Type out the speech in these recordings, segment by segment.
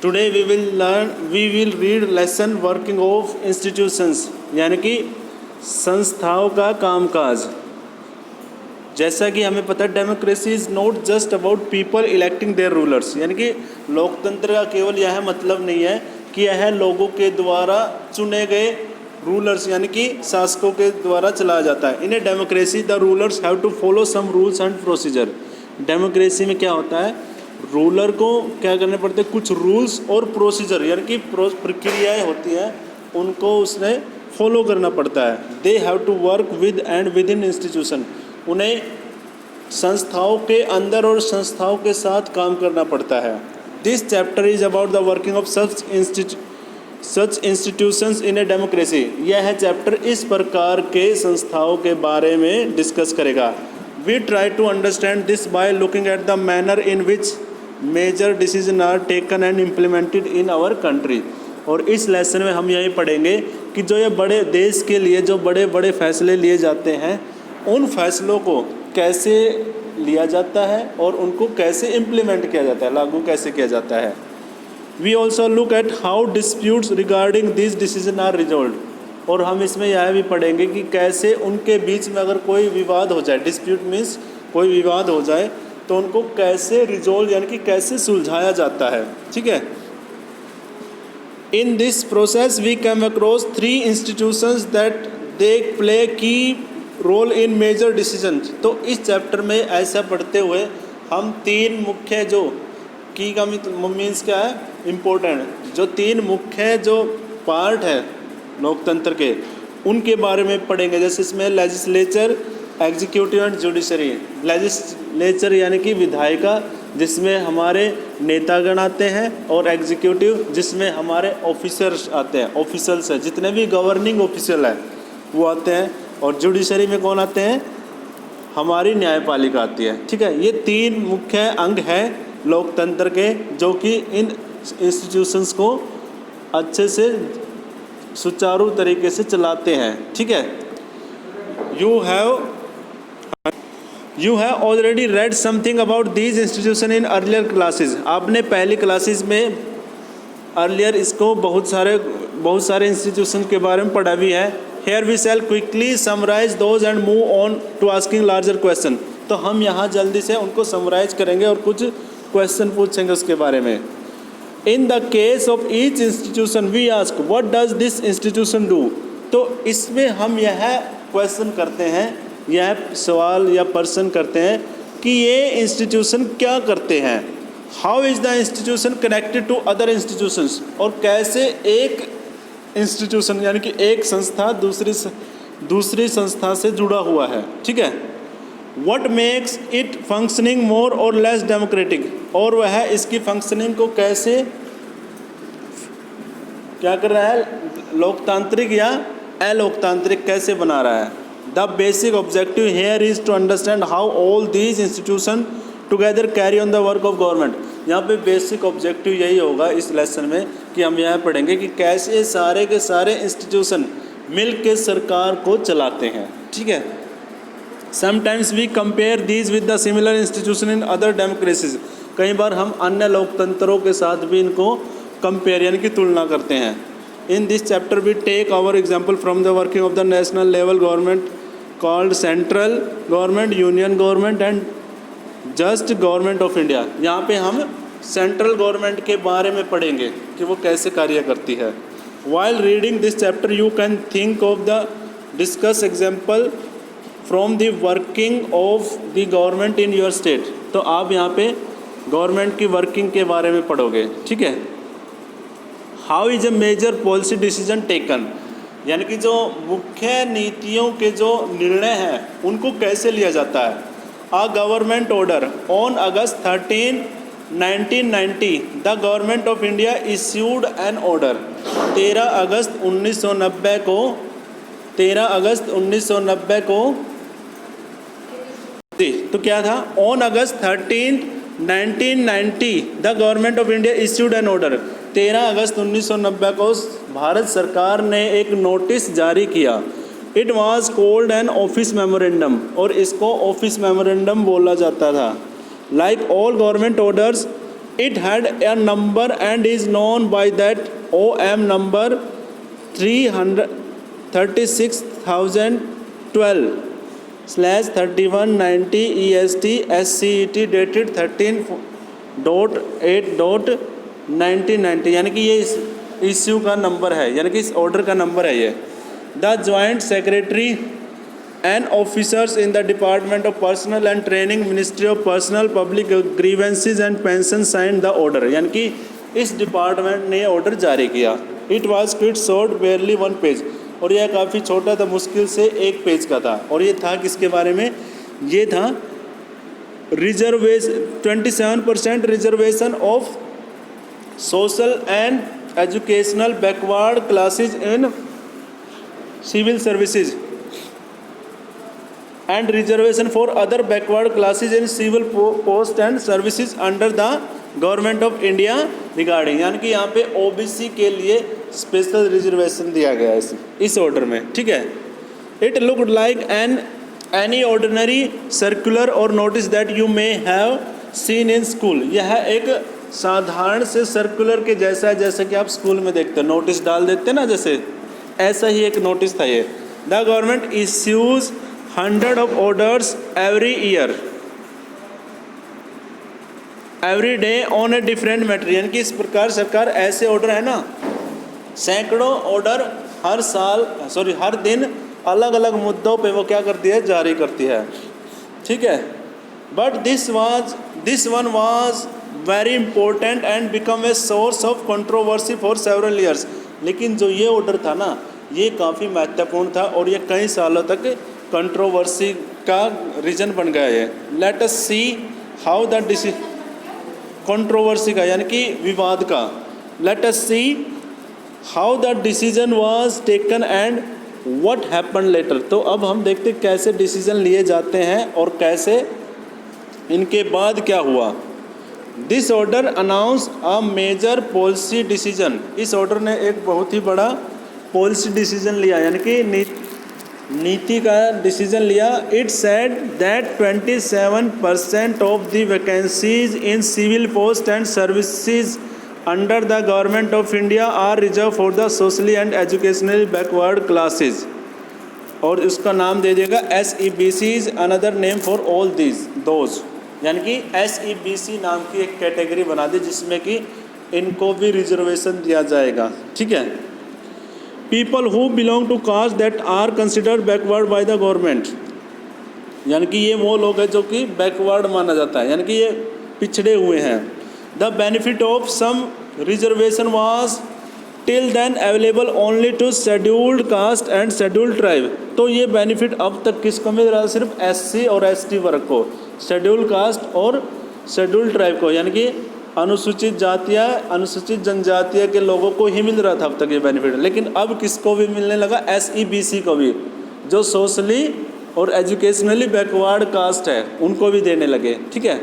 Today we will read lesson working of institutions, यानी कि संस्थाओं का कामकाज। जैसा कि हमें पता है democracy is not just about people electing their rulers, यानी कि लोकतंत्र का केवल यह मतलब नहीं है कि यह लोगों के द्वारा चुने गए रूलर्स यानी कि शासकों के द्वारा चलाया जाता है। In a democracy the rulers have to follow some rules and procedure. Democracy में क्या होता है, रूलर को क्या करने पड़ते हैं, कुछ रूल्स और प्रोसीजर यानी कि प्रक्रियाएँ होती हैं, उनको उसने फॉलो करना पड़ता है। They have to work with and within institution, उन्हें संस्थाओं के अंदर और संस्थाओं के साथ काम करना पड़ता है। This chapter is about the working of such institutions in a democracy. यह चैप्टर इस प्रकार के संस्थाओं के बारे में डिस्कस करेगा। We try to understand this by looking at the manner in which major decision are taken and implemented in our country. और इस लेसन में हम यही पढ़ेंगे कि जो ये बड़े देश के लिए जो बड़े बड़े फैसले लिए जाते हैं, उन फैसलों को कैसे लिया जाता है और उनको कैसे इम्प्लीमेंट किया जाता है, लागू कैसे किया जाता है। We also look at how disputes regarding this decision are resolve. और हम इसमें यह भी पढ़ेंगे कि कैसे उनके बीच में अगर कोई विवाद हो जाए, डिस्प्यूट मीन्स कोई विवाद हो जाए, तो उनको कैसे रिजॉल्व यानी कि कैसे सुलझाया जाता है। ठीक है। In this process we come across 3 institutions that they play key role in major decision. तो इस चैप्टर में ऐसा पढ़ते हुए हम 3 मुख्य जो की का मीन्स क्या है, इम्पोर्टेंट, जो 3 मुख्य जो पार्ट है लोकतंत्र के, उनके बारे में पढ़ेंगे। जैसे इसमें legislature, executive and judiciary. Legislature यानी कि विधायिका, जिसमें हमारे नेतागण आते हैं, और एग्जीक्यूटिव जिसमें हमारे ऑफिसर्स आते हैं, ऑफिसल्स हैं, जितने भी गवर्निंग ऑफिशियल हैं वो आते हैं। और जुडिशरी में कौन आते हैं, हमारी न्यायपालिका आती है। ठीक है। ये 3 मुख्य अंग हैं लोकतंत्र के, जो कि इन इंस्टीट्यूशंस को अच्छे से सुचारू तरीके से चलाते हैं। ठीक है। You have already read something about these institution in earlier classes. आपने पहली क्लासेस में अर्लियर इसको बहुत सारे इंस्टीट्यूशन के बारे में पढ़ा भी है। Here we shall quickly summarise those and move on to asking larger question. तो हम यहाँ जल्दी से उनको समराइज करेंगे और कुछ क्वेश्चन पूछेंगे उसके बारे में। In the case of each institution we ask what does this institution do. तो इसमें हम यह क्वेश्चन करते हैं, यह सवाल या प्रश्न करते हैं कि ये इंस्टीट्यूशन क्या करते हैं। How is the institution connected to other institutions, और कैसे एक इंस्टीट्यूशन यानी कि एक संस्था दूसरी संस्था से जुड़ा हुआ है। ठीक है। What makes it functioning more or less democratic, और वह इसकी फंक्शनिंग को कैसे क्या कर रहा है, लोकतांत्रिक या अलोकतांत्रिक कैसे बना रहा है। The basic objective here is to understand how all these institution together carry on the work of government. यहाँ पे बेसिक ऑब्जेक्टिव यही होगा इस लेसन में कि हम यह पढ़ेंगे कि कैसे सारे के सारे इंस्टीट्यूशन मिल के सरकार को चलाते हैं। ठीक है। Sometimes we compare these with the similar institution in other democracies. कई बार हम अन्य लोकतंत्रों के साथ भी इनको कंपेयर यानी कि तुलना करते हैं। In this chapter we take our example from the working of the national level government called central government, union government and just government of India. यहाँ पे हम सेंट्रल गवर्नमेंट के बारे में पढ़ेंगे कि वो कैसे कार्य करती है। While reading this chapter you can think of the discuss example from the working of the government in your state. तो आप यहाँ पे गवर्नमेंट की वर्किंग के बारे में पढ़ोगे। ठीक है। How is a major policy decision taken, यानी कि जो मुख्य नीतियों के जो निर्णय हैं उनको कैसे लिया जाता है। A government order on August 13, 1990 the government of India issued an order। 13 अगस्त 1990 को तो क्या था, on August 13, 1990 the government of India issued an order. 13 अगस्त 1990 को भारत सरकार ने एक नोटिस जारी किया। It was called an office memorandum, और इसको ऑफिस मेमोरेंडम बोला जाता था। Like all government orders It had a number and is known by that OM number 336,012/3190 EST SCET dated 13.8.1990, यानी कि ये इस इश्यू का नंबर है, यानी कि इस ऑर्डर का नंबर है ये। The joint secretary and officers in the Department of Personnel and Training, Ministry of Personnel, Public Grievances and Pensions signed the order, यानी कि इस डिपार्टमेंट ने ऑर्डर जारी किया। It was quite short, barely 1 page, और यह काफ़ी छोटा था, मुश्किल से 1 पेज का था। और ये था किसके बारे में? ये था reservation 27% reservation of social and educational backward classes in civil services and reservation for other backward classes in civil post and services under the government of India regarding, यानी कि यहाँ पे ओबीसी के लिए स्पेशल रिजर्वेशन दिया गया है इस ऑर्डर में, ठीक है। It looked like any ordinary circular और notice that you may have seen in school. यह एक साधारण से सर्कुलर के जैसा है, जैसे कि आप स्कूल में देखते हैं, नोटिस डाल देते हैं ना, जैसे ऐसा ही एक नोटिस था ये। The government issues 100 of orders every year, every day on a different matter, यानी कि इस प्रकार सरकार ऐसे ऑर्डर है ना, सैकड़ों ऑर्डर हर दिन अलग अलग मुद्दों पे वो क्या करती है, जारी करती है, ठीक है। But this one was very important and become a source of controversy for several years. लेकिन जो ये ऑर्डर था ना, ये काफ़ी महत्वपूर्ण था और ये कई सालों तक कंट्रोवर्सी का रीजन बन गया है। Let us see how the controversy का, यानी कि विवाद का, let us see how the decision was taken and what happen later. तो अब हम देखते कैसे डिसीजन लिए जाते हैं और कैसे इनके बाद क्या हुआ। This order announce a major policy decision. इस ऑर्डर ने एक बहुत ही बड़ा पॉलिसी डिसीजन लिया, यानी कि नीति का डिसीजन लिया। It said that 27% of the vacancies in civil post and services under the government of India are reserve for the socially and educationally backward classes, और उसका नाम दे देगा SEBCs, another name for all those, यानी कि SEBC नाम की एक कैटेगरी बना दी जिसमें कि इनको भी रिजर्वेशन दिया जाएगा, ठीक है। People who belong to caste that are considered backward by the government, यानी कि ये वो लोग हैं जो कि बैकवर्ड माना जाता है, यानी कि ये पिछड़े हुए हैं। The benefit of some reservation was till then available only to scheduled caste and scheduled tribe. तो ये बेनिफिट अब तक किसको मिल रहा है? सिर्फ SC और ST वर्ग को, शेड्यूल्ड कास्ट और शेड्यूल्ड ट्राइब को, यानी कि अनुसूचित जातियाँ, अनुसूचित जनजातियों के लोगों को ही मिल रहा था अब तक ये बेनिफिट। लेकिन अब किसको भी मिलने लगा? SEBC को भी, जो सोशली और एजुकेशनली बैकवर्ड कास्ट है, उनको भी देने लगे, ठीक है।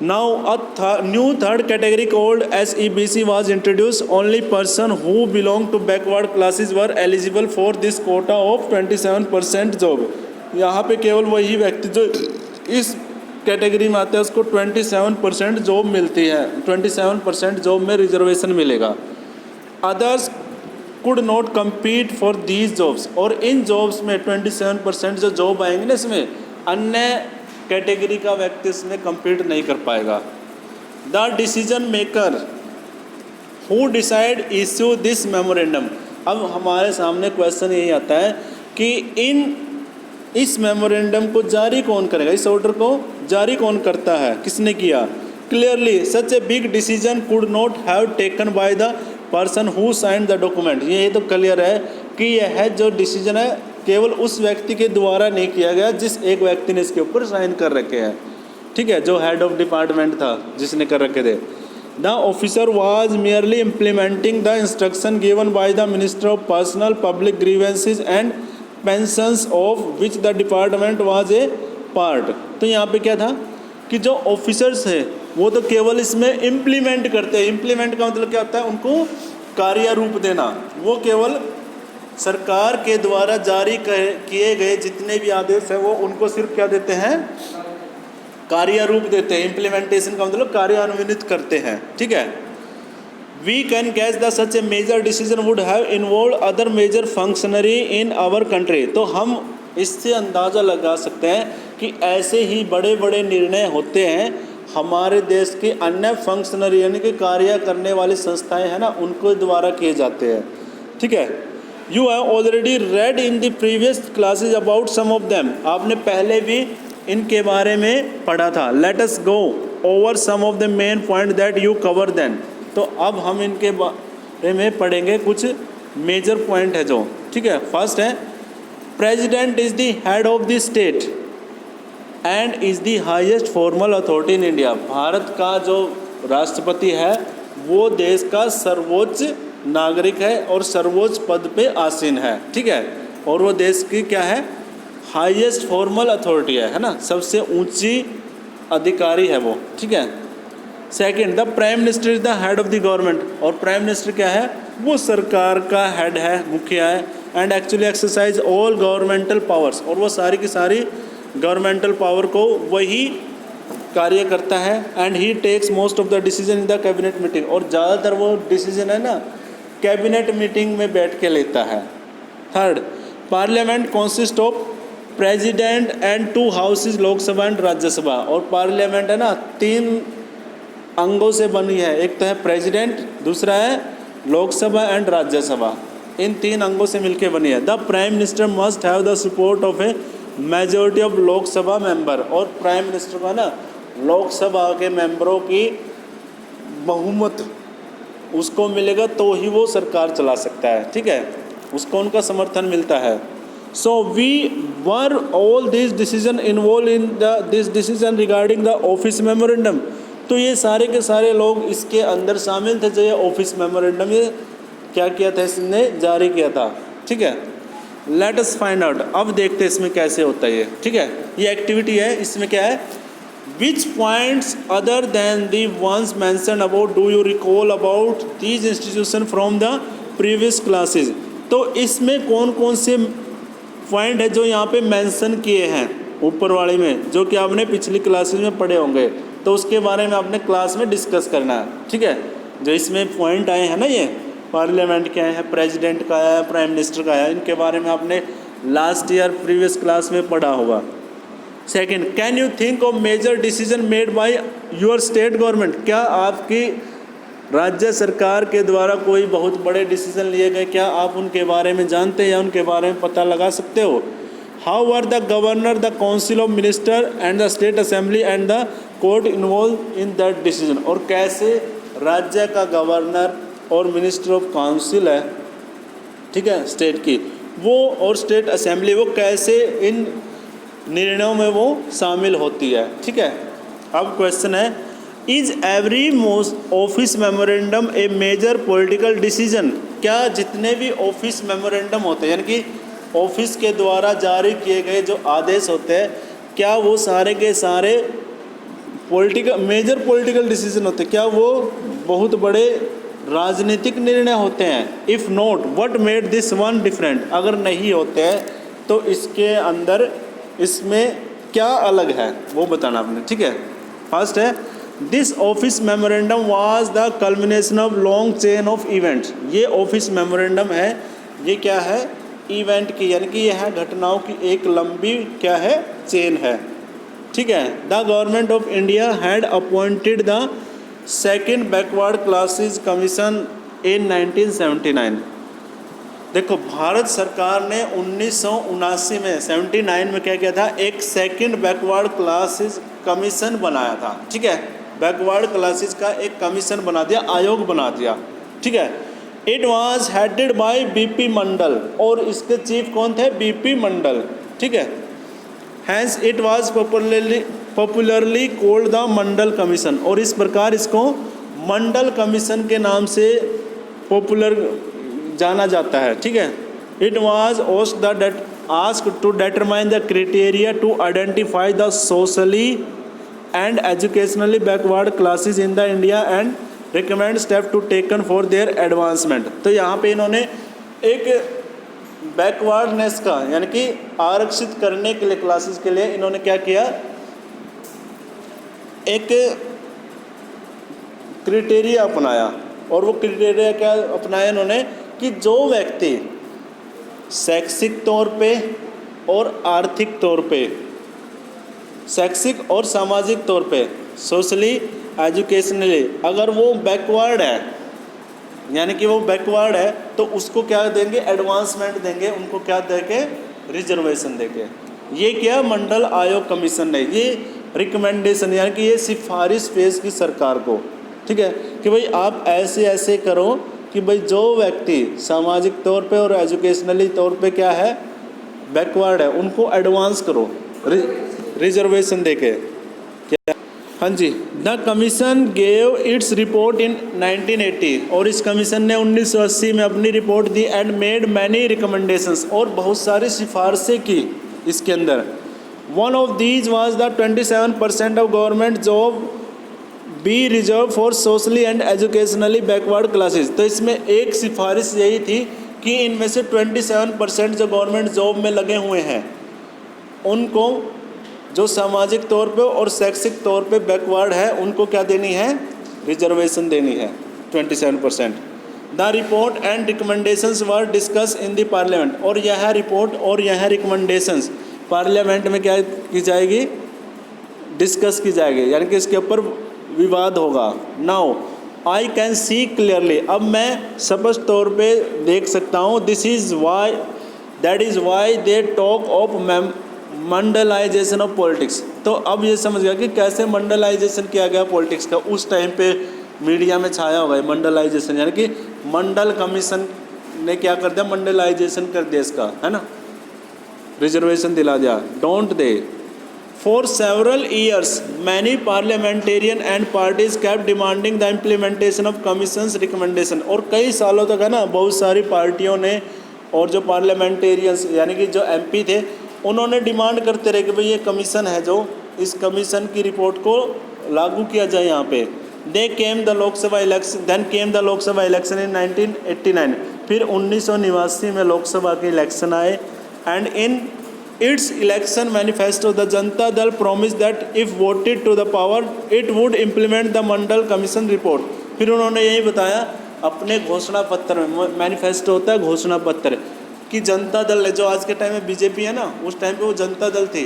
Now a new third category called SEBC was introduce. Only person who belong to backward classes were eligible for this quota of 27% job. यहाँ पे केवल वही व्यक्ति जो इस कैटेगरी में आते हैं उसको 27% जॉब मिलती है, 27% जॉब में रिजर्वेशन मिलेगा। Others could not compete for these jobs, और इन जॉब्स में 27% जो जॉब आएंगे ना, इसमें अन्य कैटेगरी का व्यक्ति इसमें कम्पीट नहीं कर पाएगा। The decision maker who decide issue this memorandum. अब हमारे सामने क्वेश्चन यही आता है कि इस मेमोरेंडम को जारी कौन करेगा, इस ऑर्डर को जारी कौन करता है, किसने किया। Clearly such a big decision could not have taken by the person who signed the document. ये तो क्लियर है कि यह जो डिसीजन है केवल उस व्यक्ति के द्वारा नहीं किया गया जिस एक व्यक्ति ने इसके ऊपर साइन कर रखे हैं, ठीक है, जो हेड ऑफ डिपार्टमेंट था जिसने कर रखे थे। The officer was merely implementing the instruction given by the minister of personnel public grievances and pensions of which the department was a part. तो यहाँ पे क्या था कि जो ऑफिसर्स हैं वो तो केवल इसमें इम्प्लीमेंट करते हैं। इम्प्लीमेंट का मतलब क्या होता है? उनको कार्य रूप देना। वो केवल सरकार के द्वारा जारी किए गए जितने भी आदेश हैं वो उनको सिर्फ क्या देते हैं? कार्य रूप देते हैं, इम्प्लीमेंटेशन का मतलब कार्यान्वित करते हैं, ठीक है। We can guess the such a major decision would have involve other major functionary in our country. तो हम इससे अंदाज़ा लगा सकते हैं कि ऐसे ही बड़े बड़े निर्णय होते हैं हमारे देश के अन्य फंक्शनरी यानी कि कार्य करने वाली संस्थाएं हैं ना, उनको द्वारा किए जाते हैं, ठीक है। You have already read in the previous classes about some of them. आपने पहले भी इनके बारे में पढ़ा था। Let us go over some of the main point that you cover then. तो अब हम इनके बारे में पढ़ेंगे, कुछ मेजर पॉइंट है जो, ठीक है। फर्स्ट है president is the head of the state and is the highest formal authority in India. Bharat का जो राष्ट्रपति है वो देश का सर्वोच्च नागरिक है और सर्वोच्च पद पे आसीन है, ठीक है। और वो देश की क्या है, हाईएस्ट फॉर्मल अथॉरिटी है ना, सबसे ऊंची अधिकारी है वो, ठीक है। Second, the prime minister is the head of the government. और प्राइम मिनिस्टर क्या है, वो सरकार का हेड है, मुखिया है। And actually exercise all governmental powers, और वो सारी की सारी गवर्नमेंटल पावर को वही कार्य करता है। And he takes most of the decision in the cabinet meeting. और ज़्यादातर वो डिसीजन है ना कैबिनेट मीटिंग में बैठ के लेता है। Third, parliament consist of president and 2 houses, Lok Sabha and Rajya Sabha. और पार्लियामेंट है ना 3 अंगों से बनी है, एक तो है प्रेसिडेंट, दूसरा है लोकसभा एंड राज्यसभा। इन 3 अंगों से मिलकर बनी है। The prime minister must have the support of A majority of Lok Sabha member. और प्राइम मिनिस्टर को ना लोकसभा के मेंबरों की बहुमत उसको मिलेगा तो ही वो सरकार चला सकता है, ठीक है, उसको उनका समर्थन मिलता है। So we were all this decision involve in this decision regarding the office memorandum. तो ये सारे के सारे लोग इसके अंदर शामिल थे जो ये ऑफिस मेमोरेंडम ये क्या किया था, इसने जारी किया था, ठीक है। Let us find out. अब देखते हैं इसमें कैसे होता है ये, ठीक है। ये एक्टिविटी है, इसमें क्या है, which points other than the ones mention about do you recall about these institution from the previous classes. तो इसमें कौन कौन से पॉइंट है जो यहाँ पे मेंशन किए हैं ऊपर वाले में, जो कि आपने पिछली क्लासेज में पढ़े होंगे, तो उसके बारे में आपने क्लास में डिस्कस करना है, ठीक है। जो इसमें पॉइंट आए हैं ना, ये पार्लियामेंट क्या है, प्रेसिडेंट का आया है, प्राइम मिनिस्टर का आया है, इनके बारे में आपने लास्ट ईयर प्रीवियस क्लास में पढ़ा होगा। Second, can you think of major decision made by your state government. क्या आपकी राज्य सरकार के द्वारा कोई बहुत बड़े डिसीजन लिए गए, क्या आप उनके बारे में जानते हैं या उनके बारे में पता लगा सकते हो। How are the governor, the council of minister and the state assembly and the court involve in that decision. और कैसे राज्य का गवर्नर और मिनिस्टर ऑफ काउंसिल है, ठीक है, स्टेट की, वो और स्टेट असेंबली वो कैसे इन निर्णयों में वो शामिल होती है, ठीक है। अब क्वेश्चन है, is every most office memorandum a major political decision. क्या जितने भी ऑफिस मेमोरेंडम होते हैं यानी कि ऑफिस के द्वारा जारी किए गए जो आदेश होते हैं, क्या वो सारे के सारे मेजर पॉलिटिकल डिसीजन होते हैं, क्या वो बहुत बड़े राजनीतिक निर्णय होते हैं। If not what made this one different. अगर नहीं होते हैं तो इसके अंदर इसमें क्या अलग है वो बताना आपने, ठीक है। फर्स्ट है, this office memorandum was the culmination of long chain of events. ये ऑफिस मेमोरेंडम है, ये क्या है, इवेंट की, यानी कि यह है घटनाओं की एक लंबी क्या है, चेन है, ठीक है। The government of India had appointed the second backward classes commission इन 1979। देखो, भारत सरकार ने 1979 में 79 में क्या किया था, एक सेकंड बैकवर्ड क्लासेस कमीशन बनाया था, ठीक है। बैकवर्ड क्लासेस का एक कमीशन बना दिया, आयोग बना दिया, ठीक है। It was headed by B P Mandal, और इसके चीफ कौन थे, बीपी मंडल, ठीक है। Hence it was popularly called the Mandal commission, और इस प्रकार इसको मंडल कमीशन के नाम से पॉपुलर जाना जाता है, ठीक है। It was asked to determine the criteria to identify the socially and educationally backward classes in the India and recommend step to taken for their advancement. तो यहाँ पे इन्होंने एक बैकवर्डनेस का यानी कि आरक्षित करने के लिए क्लासेस के लिए इन्होंने क्या किया, एक क्राइटेरिया अपनाया, और वो क्राइटेरिया क्या अपनाया इन्होंने कि जो व्यक्ति शैक्षिक तौर पे और आर्थिक तौर पे, शैक्षिक और सामाजिक तौर पे, सोशली एजुकेशनली अगर वो बैकवर्ड है, यानी कि वो बैकवर्ड है, तो उसको क्या देंगे, एडवांसमेंट देंगे, उनको क्या देंगे, रिजर्वेशन देंगे। ये क्या मंडल आयोग कमीशन ने ये रिकमेंडेशन यानी कि ये सिफारिश पेश की सरकार को, ठीक है, कि भाई आप ऐसे ऐसे करो कि भाई जो व्यक्ति सामाजिक तौर पे और एजुकेशनली तौर पे क्या है, बैकवर्ड है, उनको एडवांस करो, रिजर्वेशन देके। क्या, हाँ जी, the commission gave its report in 1980, और इस कमीशन ने 1980 में अपनी रिपोर्ट दी एंड मेड मैनी रिकमेंडेशंस, और बहुत सारी सिफारिशें की इसके अंदर। One of these was the 27% of government job be reserve for socially and educationally backward classes. तो इसमें एक सिफारिश यही थी कि इनमें से 27% जो गवर्नमेंट जॉब में लगे हुए हैं उनको जो सामाजिक तौर पे और शैक्षिक तौर पे बैकवर्ड है उनको क्या देनी है, रिजर्वेशन देनी है 27%। The report and recommendations were discuss in the parliament, और यह रिपोर्ट और यह रिकमेंडेशंस पार्लियामेंट में क्या की जाएगी, डिस्कस की जाएगी, यानी कि इसके ऊपर विवाद होगा। Now I can see clearly, अब मैं स्पष्ट तौर पे देख सकता हूँ, this is why that is why they talk of Mandalization of politics. तो अब ये समझ गया कि कैसे मंडलाइजेशन किया गया पॉलिटिक्स का, उस टाइम पे मीडिया में छाया होगा मंडलाइजेशन, यानी कि मंडल कमीशन ने क्या कर दिया, मंडलाइजेशन कर दिया इसका, है ना, रिजर्वेशन दिला दिया, don't they. For several years many parliamentarian and parties kept demanding the implementation of commissions recommendation, और कई सालों तक है ना बहुत सारी पार्टियों ने और जो पार्लियामेंटेरियंस यानी कि जो एमपी थे उन्होंने डिमांड करते रहे कि भाई ये कमीशन है जो इस कमीशन की रिपोर्ट को लागू किया जाए यहाँ पे। They came the Lok Sabha election, then came the Lok Sabha election in 1989, फिर 1989 में लोकसभा के इलेक्शन आए, and in its election manifesto the Janata Dal promise that if voted to the power it would implement the Mandal commission report. फिर उन्होंने यही बताया अपने घोषणा पत्र में, मैनिफेस्टो होता है घोषणा पत्र, कि जनता दल है जो आज के टाइम में बीजेपी है ना, उस टाइम पे वो जनता दल थी,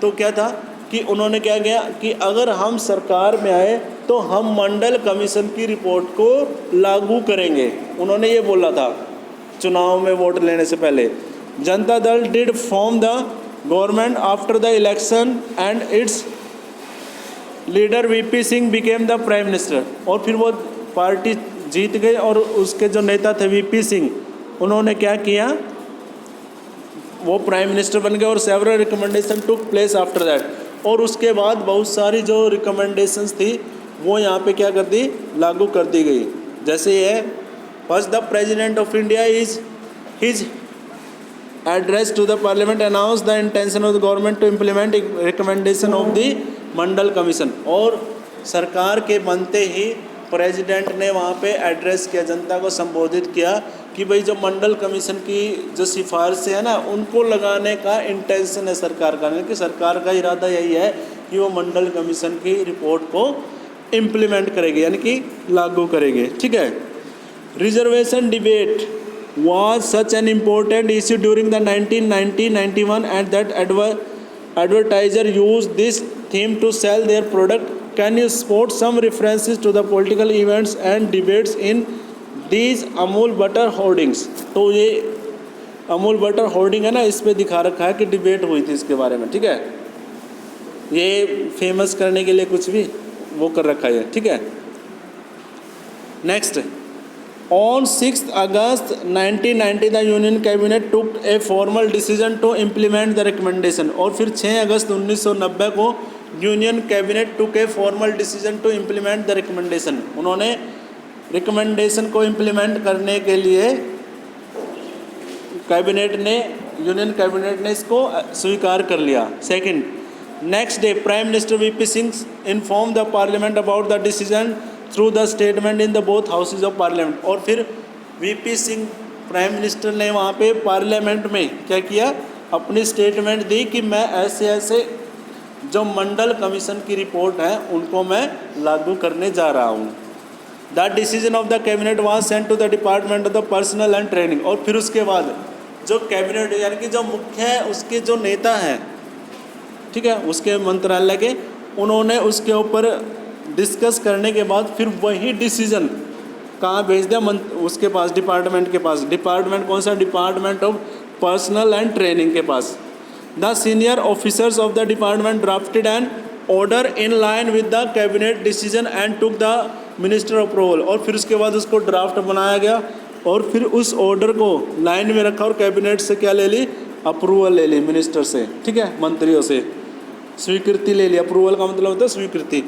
तो क्या था कि उन्होंने क्या किया कि अगर हम सरकार में आए तो हम मंडल कमीशन की रिपोर्ट को लागू करेंगे, उन्होंने ये बोला था चुनाव में वोट लेने से पहले। Janata Dal did form the government after the election and it's leader VP Singh became the prime minister, और फिर वो पार्टी जीत गई और उसके जो नेता थे वीपी सिंह, उन्होंने क्या किया, वो प्राइम मिनिस्टर बन गए, और several recommendation took place after that, और उसके बाद बहुत सारी जो रिकमेंडेशंस थी वो यहाँ पे क्या कर दी, लागू कर दी गई। जैसे ये first the president of India is his address to the parliament announce the intention of the government to implement recommendation of the Mandal commission, और सरकार के बनते ही प्रेसिडेंट ने वहाँ पे एड्रेस किया, जनता को संबोधित किया कि भाई जो मंडल कमीशन की जो सिफारिशें है ना उनको लगाने का इंटेंशन है सरकार का, कि सरकार का इरादा यही है कि वो मंडल कमीशन की रिपोर्ट को इम्प्लीमेंट करेगी, यानी कि लागू करेगी, ठीक है। Reservation debate was such an important issue during the 1990-91 and that advertiser used this theme to sell their product. Can you spot some references to the political events and debates in these Amul butter hoardings? तो ये Amul butter hoarding है ना, इस पे दिखा रखा है कि डिबेट हुई थी इसके बारे में, ठीक है। ये फेमस करने के लिए कुछ भी वो कर रखा है, ठीक है। Next, On 6th August 1990 the Union Cabinet took a formal decision to implement the recommendation, और फिर 6 अगस्त 1990 को union cabinet took a formal decision to implement the recommendation, उन्होंने रिकमेंडेशन को इम्प्लीमेंट करने के लिए यूनियन कैबिनेट ने इसको स्वीकार कर लिया। Second, next day prime minister VP Singh inform the parliament about the decision through the statement in the both houses of parliament, और फिर वीपी सिंह प्राइम मिनिस्टर ने वहाँ पे पार्लियामेंट में क्या किया, अपनी स्टेटमेंट दी कि मैं ऐसे ऐसे जो मंडल कमीशन की रिपोर्ट है उनको मैं लागू करने जा रहा हूँ। The decision of the cabinet was sent to the department of the personal and training. और फिर उसके बाद जो कैबिनेट यानी कि जो मुख्य है उसके जो नेता हैं, ठीक है, उसके मंत्रालय के, उन्होंने उसके ऊपर डिस्कस करने के बाद फिर वही डिसीजन कहाँ भेज दिया, उसके पास, डिपार्टमेंट के पास। डिपार्टमेंट कौन सा? Department of personnel and training के पास। The senior officers of the department drafted an order in line with the cabinet decision and took the minister approval. और फिर उसके बाद उसको ड्राफ्ट बनाया गया और फिर उस ऑर्डर को लाइन में रखा और कैबिनेट से क्या ले ली? अप्रूवल ले ली मिनिस्टर से, ठीक है, मंत्रियों से स्वीकृति ले ली। अप्रूवल का मतलब होता है स्वीकृति।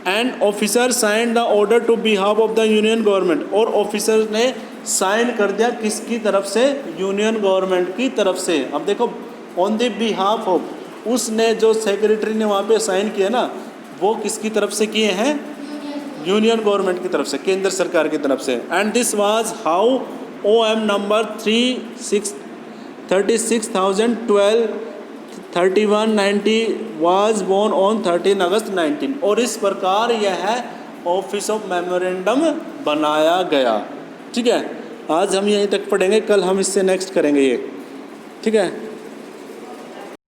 And officer sign the order to behalf of the union government. और ऑफिसर ने साइन कर दिया किसकी तरफ से? यूनियन गवर्नमेंट की तरफ से। अब देखो, ऑन द बिहाफ ऑफ, उसने जो सेक्रेटरी ने वहाँ पे साइन किया ना, वो किसकी तरफ से किए हैं? यूनियन गवर्नमेंट की तरफ से, केंद्र सरकार की तरफ से। And this was how OM number 36,012/3190 was born on 13 August 19। और इस प्रकार यह ऑफिस ऑफ मेमोरेंडम बनाया गया। ठीक है, आज हम यहीं तक पढ़ेंगे, कल हम इससे नेक्स्ट करेंगे ये, ठीक है।